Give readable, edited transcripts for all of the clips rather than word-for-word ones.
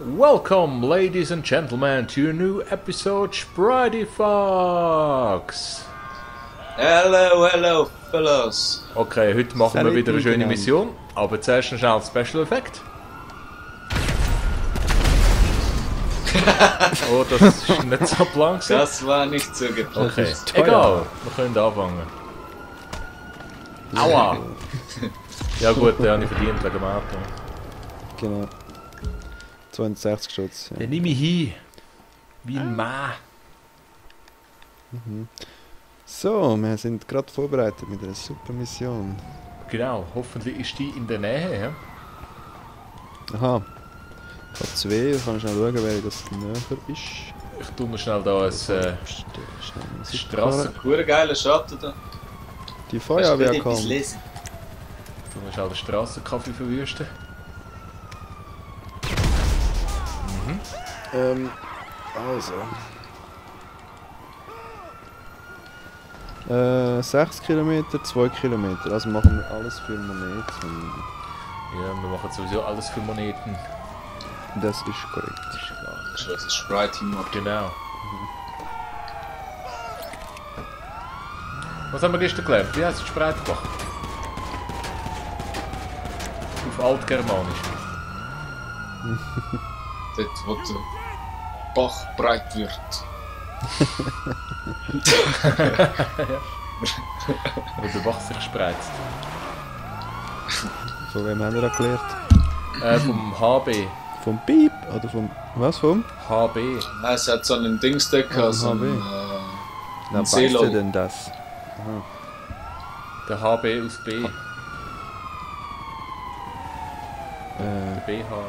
Welcome, ladies and gentlemen, to your new episode, Spritey Fox. Hello, fellas. Okay, heute machen wir Salut wieder eine schöne miteinander. Mission, aber zuerst ein schnell Special Effekt. Oh, das ist nicht so plan gewesen. Das war nicht so geplant. Okay, ist teuer. egal, wir können anfangen. Aua! Ja gut, den habe ich verdient wegen dem Auto. Genau. 260 Schutz. Ja. Den nehme ich hin. Wie ein Mann. So, wir sind gerade vorbereitet mit einer super Mission. Genau, hoffentlich ist die in der Nähe. Ja? Aha. K2, ich kann schnell schauen, wer das näher ist. Ich tue mir schnell da ein Strassen... Hure geiler Schatten da. Die Kannst du Feuerwehr etwas kommt. lesen? tue mir schnell den Strassenkaffee verwüsten. Also. 6 Kilometer, 2 Kilometer. Also machen wir alles für Moneten. Ja, wir machen sowieso alles für Moneten. Das ist korrekt. Das ist egal. Das ist was ein Sprite-Team. Genau. Was haben wir gestern gelernt? Wie heisst es Spreitbach? Auf Altgermanisch. Dort, wo der Bach breit wird. Wo der Bach sich spreizt. Von wem haben wir das gelernt? Vom HB. Vom Piep? Oder vom... Was vom? HB. Nein, es hat so einen Dingsdeck, so einen, Na, weißt Seelogo. du denn das? Der HB aus B. Der Äh, BH.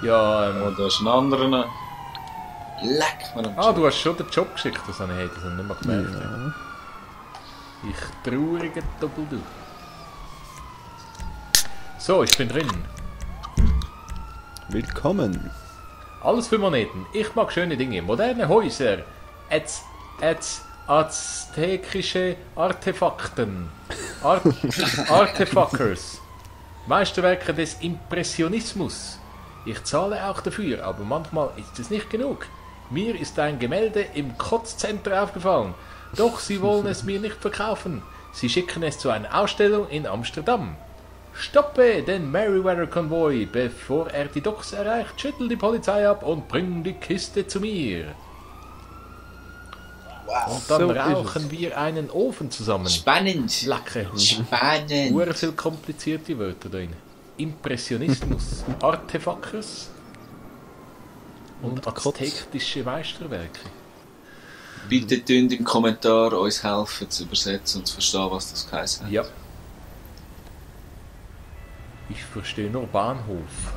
Ja, Oh, da ist ein anderer. Leck mir am du hast schon den Job geschickt, das habe ich nicht mehr gemerkt. ja. Ich traurige Doppeldu. So, ich bin drin. Willkommen. Alles für Moneten. Ich mag schöne Dinge. Moderne Häuser. Aztekische Artefakten. Artefuckers. Meisterwerke des Impressionismus. Ich zahle auch dafür, aber manchmal ist es nicht genug. Mir ist ein Gemälde im Kotz-Center aufgefallen. Doch sie wollen es mir nicht verkaufen. Sie schicken es zu einer Ausstellung in Amsterdam. Stoppe den Merryweather-Konvoi, bevor er die Docks erreicht. Schüttel die Polizei ab und bring die Kiste zu mir. Und dann So ist rauchen wir einen Ofen zusammen. Spannend. Lecker. Spannend. Hure viel komplizierte Wörter drin. Impressionismus, Artefuckers und Kotz. aztekische Meisterwerke. Bitte tun im Kommentar uns helfen zu übersetzen und zu verstehen, was das heisst. Ja. Ich verstehe nur Bahnhof.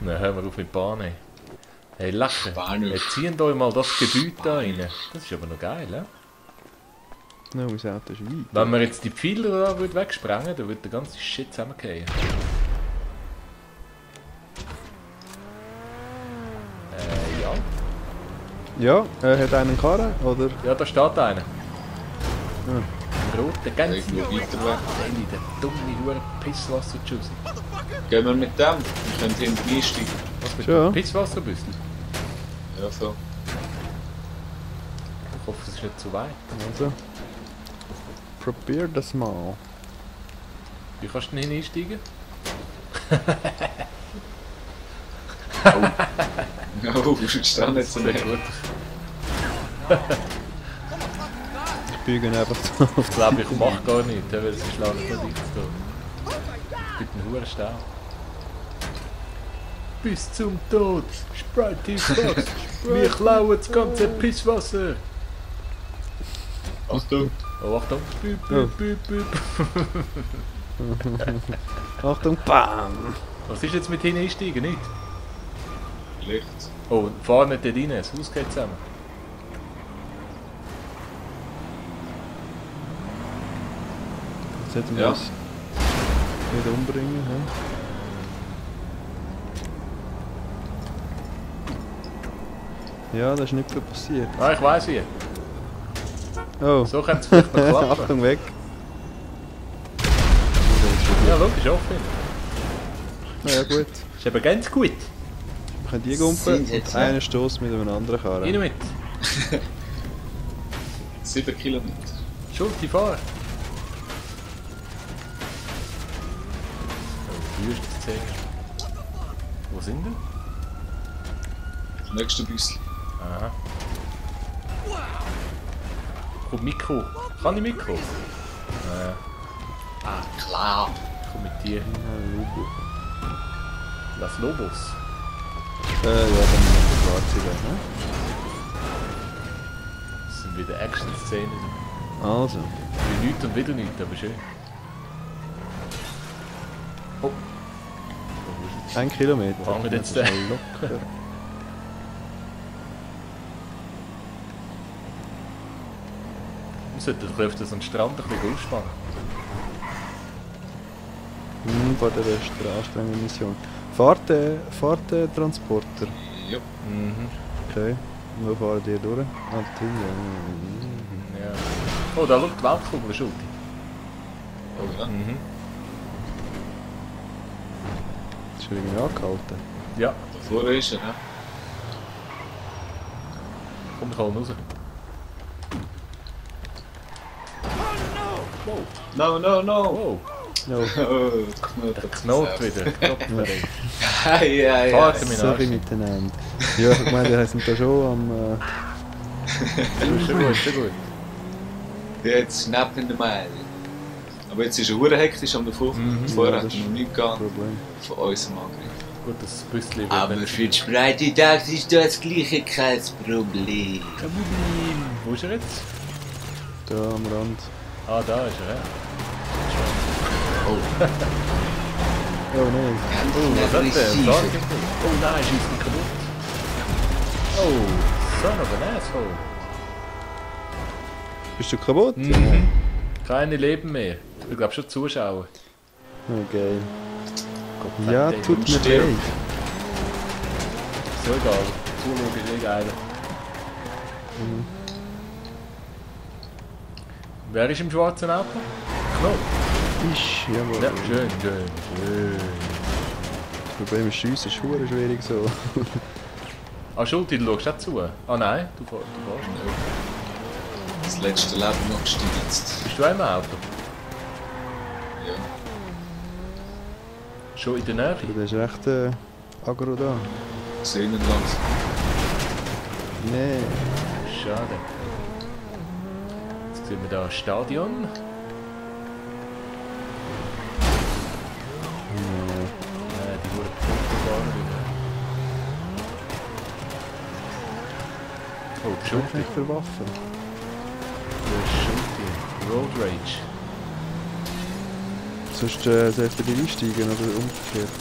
Dann hören wir auf mit Bahnen. Hey, lecker. Bahnhof. Jetzt ziehen euch mal das Gebäude da rein. Das ist aber noch geil, ja? No, mein Auto ist weit. Wenn wir jetzt die Pfeiler da wegsprengen, dann wird der ganze Shit zusammengehen. Ja. Ja, hat einen Karren, oder? Ja, da steht einer. Ja. Ein roter, ganz Irgendwo weiter weg. der dumme Hure Pisswasser-Juicy. Gehen wir mit dem? Wir können hinten einsteigen. Was mit Schon. dem Pisswasserbüssel? Ja, so. Ich hoffe, es ist nicht zu weit. Also. Probier das mal. Wie kannst du denn hineinsteigen? Oh, ich stehe nicht so Sehr näher. gut. Ich büge ihn einfach so auf Ich glaube, ich mache gar nichts, weil es ist lange nicht dicht da. Es gibt einen hohen Stau. Bis zum Tod! Sprite Fox! Wir klauen das ganze Pisswasser! Achtung. Oh, Achtung! Büb, Oh. büb, büb, büb. Achtung, BAM! Was ist jetzt mit hineinsteigen? Nicht? Licht. Oh, fahr nicht dort rein, das Haus geht zusammen. Jetzt hätten wir Ja. uns nicht umbringen. He? Ja, da ist nicht viel passiert. Ah, ich weiss wie. Oh, So könnte es vielleicht noch klappen. Achtung, weg! Ja, logisch, offen. Ja gut. Ist aber ganz gut. Wir können die gumpen Sind jetzt, und ja. einen Stoß mit einem anderen Rein Karren. mit. 7 Kilometer. Schulti, fahr. Oh, Wüstenszene. Wo sind wir? Das nächste Büsschen. Aha. Komm, Mikro. Kann ich Mikro? Ah, klar. Komm mit dir. Logo. Las Lobos. Ja, dann schwarze ne? Das sind wieder Action-Szenen. Also. Wie nichts und wieder nichts, aber schön. Oh. 1 Kilometer. Wo haben wir jetzt Das ist den? locker. Wir sollten doch öfters so einen Strand ein bisschen ausspannen. Vor der ersten anstrengenden Mission. Fahrtentransporter. Ja. Mhm. Okay. Und wo fahren die durch? Ah, da drin, ja. Ja. Oh, da schaut die Weltkugel, Schulti. Oh ja. Mhm. Das ist irgendwie angehalten. Ja, Da vorne ist er, ne? komm, wir kommen raus. Wow. No, no, no! Wow. Ja, Oh, Der knallt wieder. Knopfverrückt. Hey, ja, ja. Warte, mein sorry Arsch. miteinander. Ja, ich meine, wir sind da schon am... Schon gut, schon gut. Jetzt schnapp in der Meile. Aber jetzt ist er hure hektisch am davor. Vorher Ja, hat das er noch ist nichts gehabt Problem. von unserem Angriff. Gut, das Büsschen wird Aber nicht- für die Spreite Tags ist das gleiche kein Problem. Kein Problem. Wo ist er jetzt? Da am Rand. Ah, da ist er, ja. Oh, Oh nein. ganz Oh, was hat der? aggressiv. Oh nein, schießt ihn kaputt. Oh, son of an asshole. Bist du kaputt? Mhm. Keine Leben mehr. Ich glaube schon Zuschauer. Oh, geil. Gott, Ja, verdammt. tut mir stirb. leid. So egal. Zuschauen ist eh geil. Wer ist im schwarzen Auto? Knopf. Ich, jawohl. Ja, schön, schön, schön. Das Problem ist, Schiessen ist verdammt schwierig so. Ah, Schulti, du schaust auch zu? Ah nein, du fährst nicht. Das letzte Leben noch gestürzt. Bist du auch im Auto? Ja. Schon in der Nähe? Das ist recht aggro da. Seenenland. Nee. Schade. Jetzt sehen wir da ein Stadion. Die wurde gefahren wieder. Oh, die Was Schulti. ist für Waffen? Der Schulti. Road Rage. Sonst soll ich bei dir einsteigen oder umgekehrt?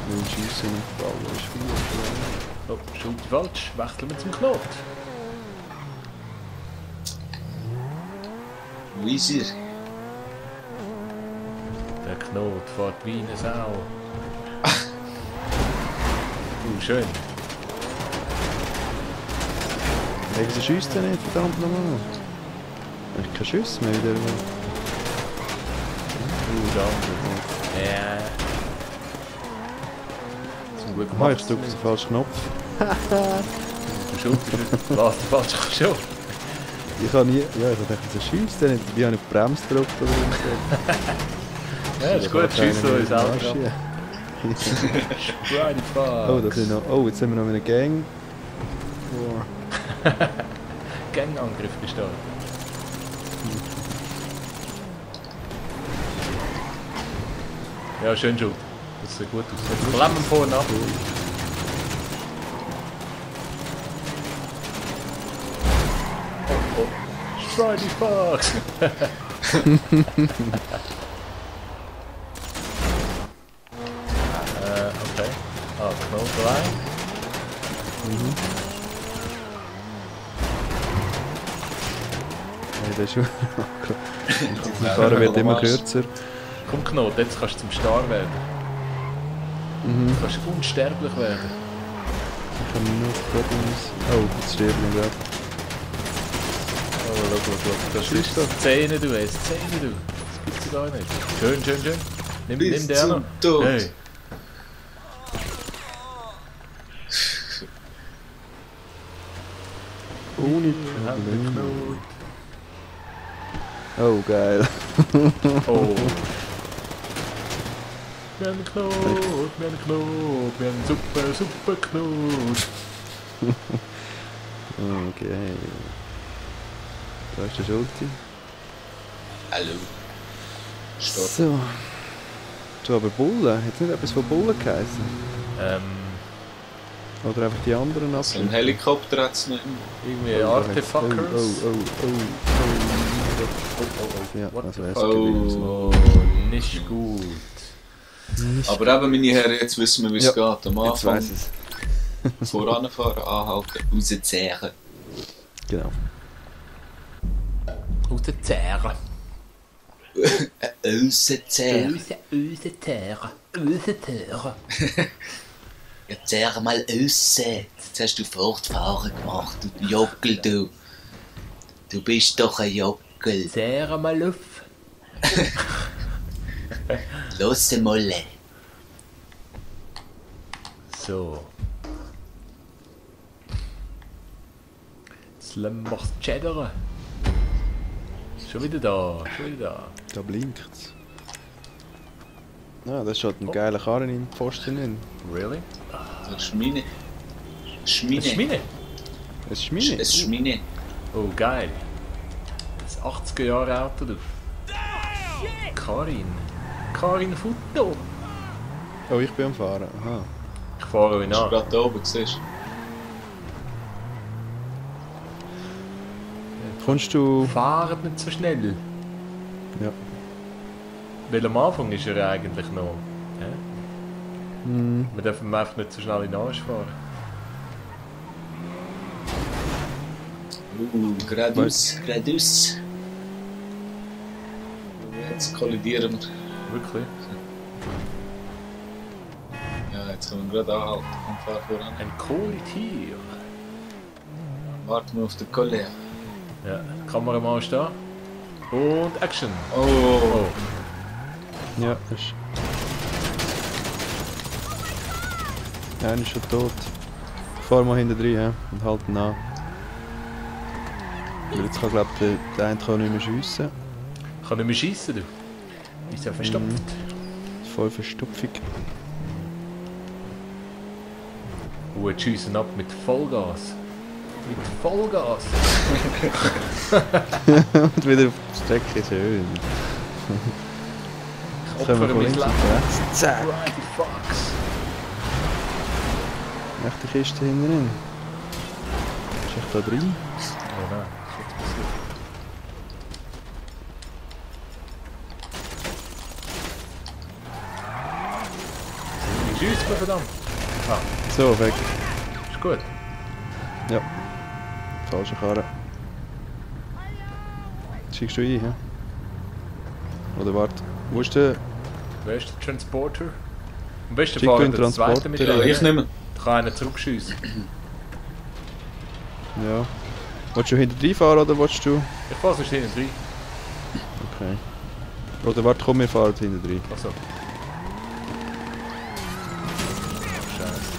Wenn Schiessen nicht fallen ist viel. Oh, Schulti falsch. Wechseln wir zum Knot. Wo ist er? Der Knot fährt wie eine Sau. Schön. Hey, wieso schiesst der nicht, verdammt nochmal? Ich habe keine Schüsse mehr wieder. Danke. Ja. Zum Glück Ah, ich drücke den falschen Knopf. Du Schulti. Was, du falsch schon. Ich habe nie... Ja, ich dachte, wieso schiesst der nicht? Ich habe nicht die Bremse gedrückt oder so. Ja, ist gut. Tschüss, so ist auch. Auto. Right fuck. Oh, das sind noch... Oh, jetzt sind wir noch in einer Gang. Wow. Gangangriff gestartet. Ja, schön, Schuld. Das sieht gut aus. Jetzt klemmen wir vorne ab. Oh, oh. Friday Fox! Okay. Ah, Knoten rein. Hey, das ist schon... Die Fahrer wird immer kürzer. Komm Knoten, jetzt kannst du zum Star werden. Mhm. Du kannst unsterblich werden. Ich habe nur Problems. Oh, jetzt sterben wir gerade. Oh, schau. Das ist Szene, du hast Szene, du. Das gibt's ja gar nicht. Schön, schön, schön. Nimm Bis der zum noch. Tod. Hey. Ohne Wir haben den Probleme. Knut. Oh, geil. Oh. Wir haben den Knut, wir haben den Knut, wir haben einen super, super Knut. Okay. Da ist der Schulti. Hallo. Stopp. So. Du, aber Bullen? Hat es nicht etwas von Bullen geheißen? Oder einfach die anderen So ein abschließen? Helikopter hat es nicht mehr. Irgendwie Oh, Artefuckers. Ja, What das the wär's fuck? gewesen. Oh, nicht gut. Aber eben, meine Herren, jetzt wissen wir, wie es Ja, geht. Am Jetzt Anfang weiss es. voranfahren, anhalten, rauszehren. Genau. Aus der Zähre. Rauszehren. Zähre. Aus der Zähre. Ja, zehr mal raus. Jetzt hast du Fortfahren gemacht, du Jockel, du. Du bist doch ein Jockel. Zähre mal auf. Los mal. So. Jetzt lassen wir es chattern. Schon wieder da, schon wieder da. Da blinkt's. Ah, das schaut ein geiler Karren in den Pfosten hin. Really? Das ist meine. Schmine. Das ist meine. Es ist meine. Es ist meine. Oh, geil. Das 80er-Jahre-Auto, du. Karin. Karin Foto. Oh, ich bin am Fahren. Aha. Ich fahre ihn Du bist an. gerade da oben, siehst Kommst du... Fahrt nicht so schnell. Ja. Weil am Anfang ist er eigentlich noch. Hä? Hm. Wir dürfen einfach nicht so schnell in den Arsch fahren. du? Geradeaus, geradeaus. Jetzt kollidieren wir. Wirklich? Ja, jetzt können wir gerade anhalten und fahren voran. Ein Kohlitier. Warten wir auf den Kollegen. Ja, Kameramann ist da. Und Action. Oh, Oh. Ja, ist... Ja, einer ist schon tot. Ich fahr mal hinten rein, ja, und halt ihn an. Weil jetzt kann, glaube ich, der eine kann nicht mehr schiessen. Kann nicht mehr schiessen, du. Ist ja verstopft. Ist voll verstopfig. Oh, jetzt schiessen ab mit Vollgas. Mit Vollgas. Und wieder auf die Strecke, schön. Ich Jetzt können wir opfere von mein links Leben. und rechts. Zack! Righty fucks. Echt die Kiste hinten drin. Ist echt da drin? Oh nein, was ist jetzt passiert? Schießt mir verdammt. Ah, So, weg. ist gut. Ja. Falsche Karre. Schickst du ein, hä? Oder warte. Wo ist der? Wer ist der Transporter? Am besten Schick du fahren einen der zweite mit Transporter? ja, ich nehme. Da kann einer zurückschiessen. Ja. Willst du hinten rein fahren oder willst du? Ich fahre sonst hinten rein. Okay. Oder warte, komm, wir fahren hinten rein. Achso. Scheiße.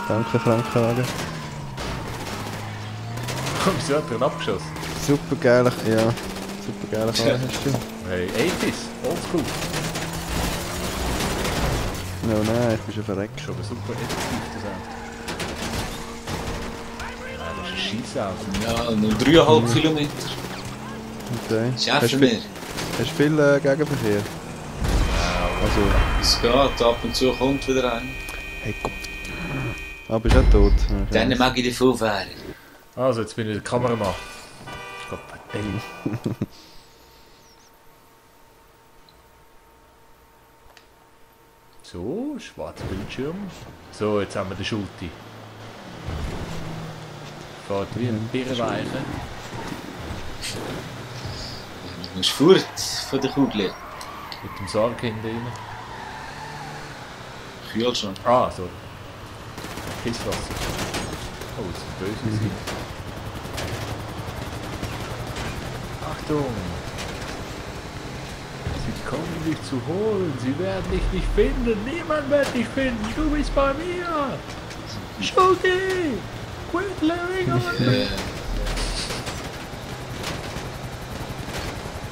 Danke, Krankenwagen. Wieso hat er ihn abgeschossen? Super geiler, ja. Super geiler Karre hast du. Hey, 80s, oldschool. No, nein, ich bin schon verreckt. Schon aber super effektiv das Auto. Nein, das ist ein Scheissauto. Ja, nur 3,5 Kilometer. Okay. Schaffen wir. Hast du viel Gegenverkehr? Also, Es geht, ab und zu kommt wieder ein. hey Kopf. Ah, bist du auch tot? Okay. Dann mag ich davon fahren. Also, jetzt bin ich der Kameramann. Gott, verdammt. So, schwarzer Bildschirm. So, jetzt haben wir den Schulti. Fährt wie ein Birrenweichen. Du musst fort von der Kugel. Mit dem Sarg hinten rein. Kühl schon. Ah, so. Pisswasser. Oh, das ist böse sein. Achtung! kommen dich zu holen. Sie werden dich nicht finden. Niemand wird dich finden. Du bist bei mir. Schuldi! Quit living on me.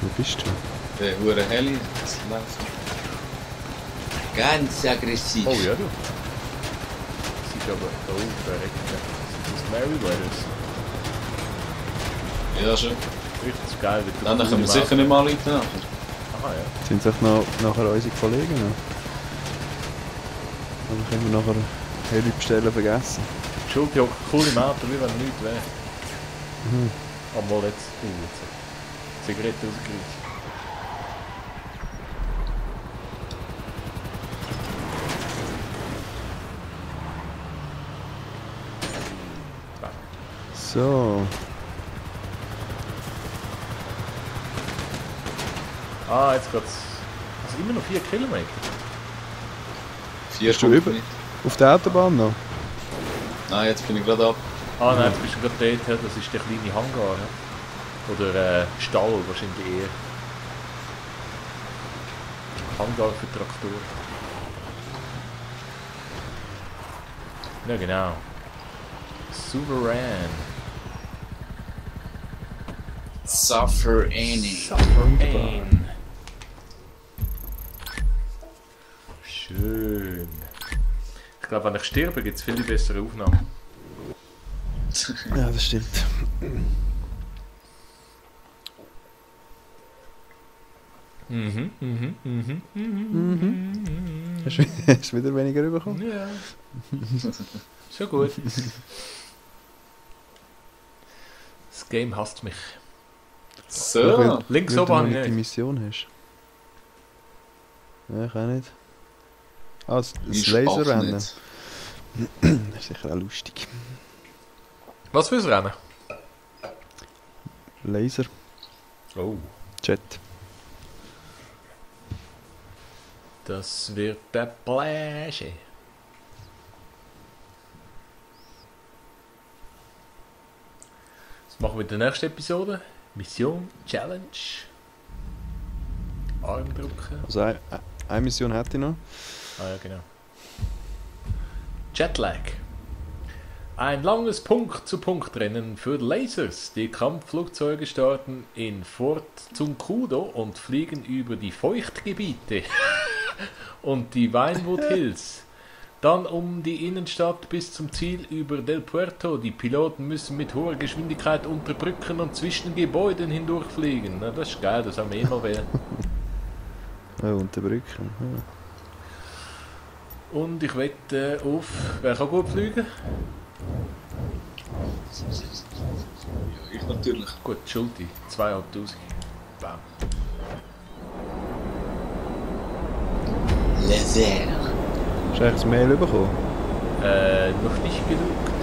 Wo bist du? Der hure Heli, das läuft. Ganz aggressiv. Oh ja, du. Sieht aber... Oh, verreckt. Sind das Merryweathers? Ja, schon. Richtig geil. Dann können wir sicher nicht mal Leute nachher. Aha, ja. Sind es auch noch nachher unsere Kollegen noch? Oder können wir nachher Heli bestellen vergessen? Schuld, ja, cool im Auto, wie wenn nichts wäre. Mhm. Aber jetzt... jetzt. Zigarette rausgerissen. So. Ah, jetzt geht's. Also immer noch 4 Kilometer. 4 Bist du über? Auf der Autobahn noch? Nein, jetzt bin ich gerade ab. Ah nein, jetzt bist du gerade dort, das ist der kleine Hangar. Ja? Oder Stall wahrscheinlich eher. Hangar für Traktoren. Ja genau. Souverän. Suffer any. Souverän. Schön. Ich glaube, wenn ich sterbe, gibt es viele bessere Aufnahmen. Ja, das stimmt. Hast du wieder weniger bekommen? Ja. Schon gut. Das Game hasst mich. So. Links Weil oben du noch habe ich nicht die nicht. Mission hast. Ja, ich auch nicht. Ah, das Ich Laserrennen. nicht. Das ist sicher auch lustig. Was fürs Rennen? Laser, Oh. Jet. Das wird der Pläsche. Was machen wir in der nächsten Episode? Mission, Challenge. Arm drücken. Also eine Mission hätte ich noch. Ah ja, genau. Jetlag. Ein langes Punkt-zu-Punkt-Rennen für Lasers. Die Kampfflugzeuge starten in Fort Zuncudo und fliegen über die Feuchtgebiete und die Vinewood Hills. Dann um die Innenstadt bis zum Ziel über Del Puerto. Die Piloten müssen mit hoher Geschwindigkeit unter Brücken und zwischen Gebäuden hindurchfliegen. Na, das ist geil, das haben wir immer wählen. Ja, unter Brücken. Ja. Und ich wette auf... Wer kann gut fliegen? Ja, ich natürlich. Gut, Schulti. 2'500. Bam. Laser. Hast du eigentlich das Mail bekommen? Noch nicht geschaut.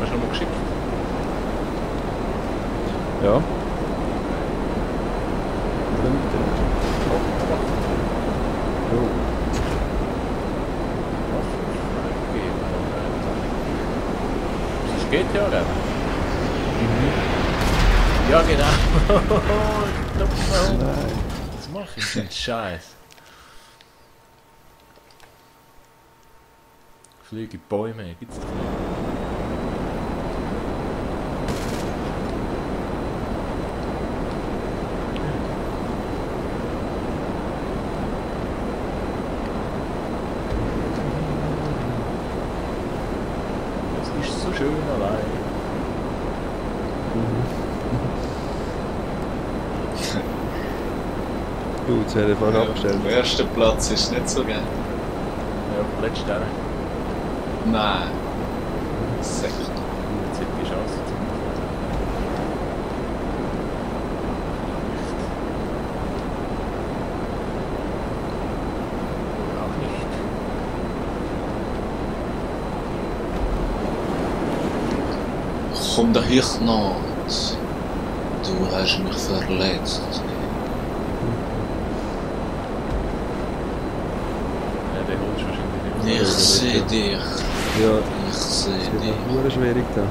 Hast du noch mal geschickt? Ja. Oh. Das geht ja, oder? Ja, genau. Nein. Was mach ich denn? Scheiß. Fliege Bäume, gibt's doch nicht. Das ist so schön allein. Du, jetzt hätte ich fast abgestellt. Der erste Platz ist nicht so geil. Ja, auf der letzten Stelle. Nein. Sicher. Jetzt hätte ich die Chance. Auch nicht. Komm da noch. Du hast mich verletzt. Ja, den holst du wahrscheinlich nicht. Ich seh dich. Ja, Ich seh das dich. wird noch schwierig da.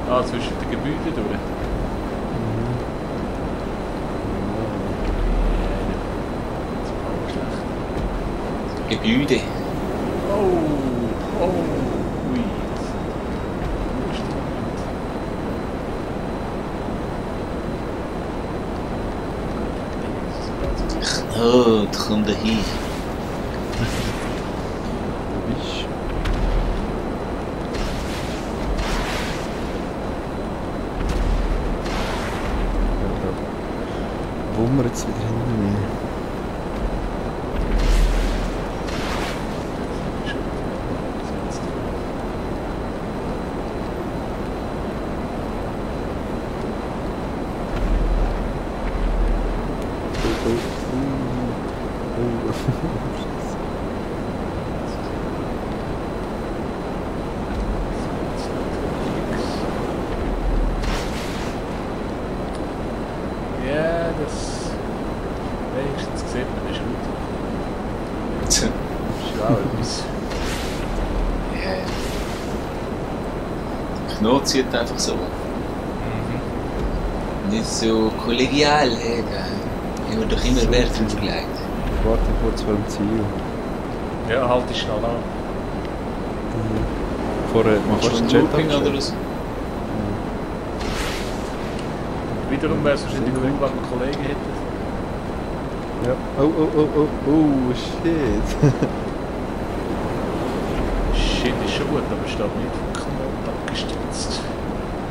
Ah, zwischen den Gebäuden durch. Gebäude. Oh, ui. Oh, da kommt er hin. Du bist. Wummert es wieder hinter mir. Ja, das. Wenigstens sieht man den Schritt. Das ist auch etwas. Ja. Der Knoten zieht einfach so. Nicht so kollegial, hey, da haben wir doch immer Wert drauf gelegt. Ich warte kurz vor dem Ziel. Ja, halt dich schnell an. Vorher machst du Schon den Jet Looping oder abgestellt. so? Wiederum wäre es wahrscheinlich cool, wenn wir Kollegen hätten. Ja. Oh, shit. Shit ist schon gut, aber steht nicht vom Knoten abgestützt.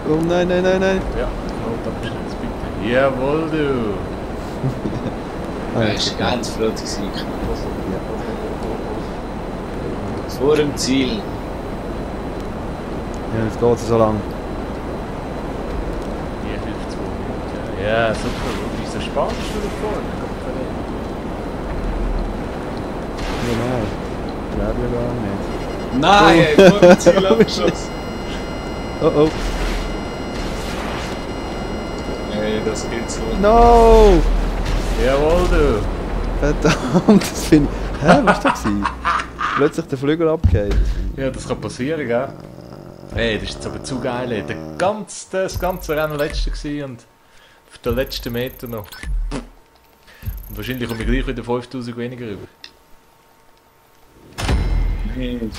Oh nein. Ja, Knoten abgestützt, bitte. Jawohl, du! Das war ganz flott. Vor dem Ziel. Ja, jetzt geht es so lang. Hier hilft 2 Minuten. Ja, super. Und wieso Spanisch du da vorne? Ja, nein. Glaube ja gar nicht. Nein, vor dem Ziel abgeschossen. Oh. Hey, das geht so. No! Jawohl, du! Verdammt, das finde ich... Hä, was war das? Plötzlich der Flügel abgefallen. Ja, das kann passieren, gell? Hey, das ist jetzt aber zu geil. Ey. Das ganze Rennen letzte gewesen und auf den letzten Meter noch. Und wahrscheinlich komme ich gleich wieder 5000 weniger rüber. Hey,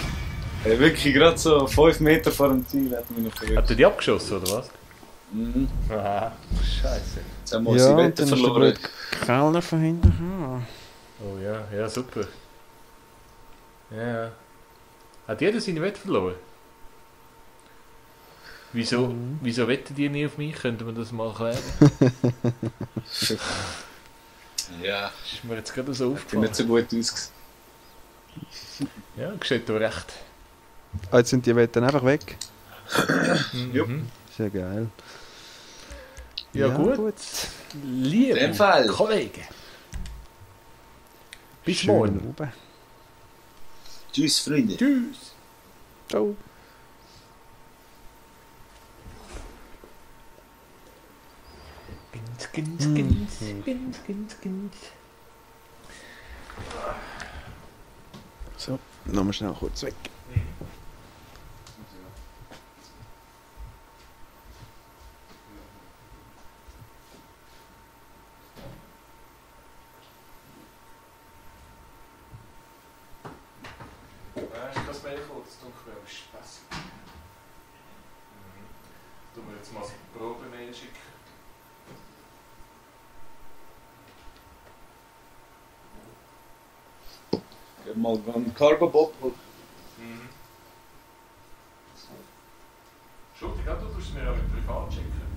wirklich gerade so 5 Meter vor dem Ziel hat mich noch verwirrt. Hat er die abgeschossen, oder was? Mhm. Aha, scheiße. Jetzt haben wir unsere Wette verloren. Kellner von hinten. Oh ja, super. Ja. Hat jeder seine Wette verloren? Wieso wetten die nie auf mich? Könnten wir das mal klären? Ja, Ist mir jetzt gerade so hat aufgefallen. nicht so gut ausgesehen. Ja, sieht doch recht. Ah, jetzt sind die Wetten einfach weg. Jupp. Ist ja geil. Ja, gut. Liebe In dem Fall. Kollegen. Bis Schön morgen. oben. Tschüss, Freunde. Tschüss. Ciao. So, nochmal schnell kurz weg. Das Mail kommt, das dunkel wäre Spaß. Tun wir jetzt mal das Probemail schicken. Ich mal einen Carbo-Bob. Entschuldigung, du tust mir auch mit privat schicken.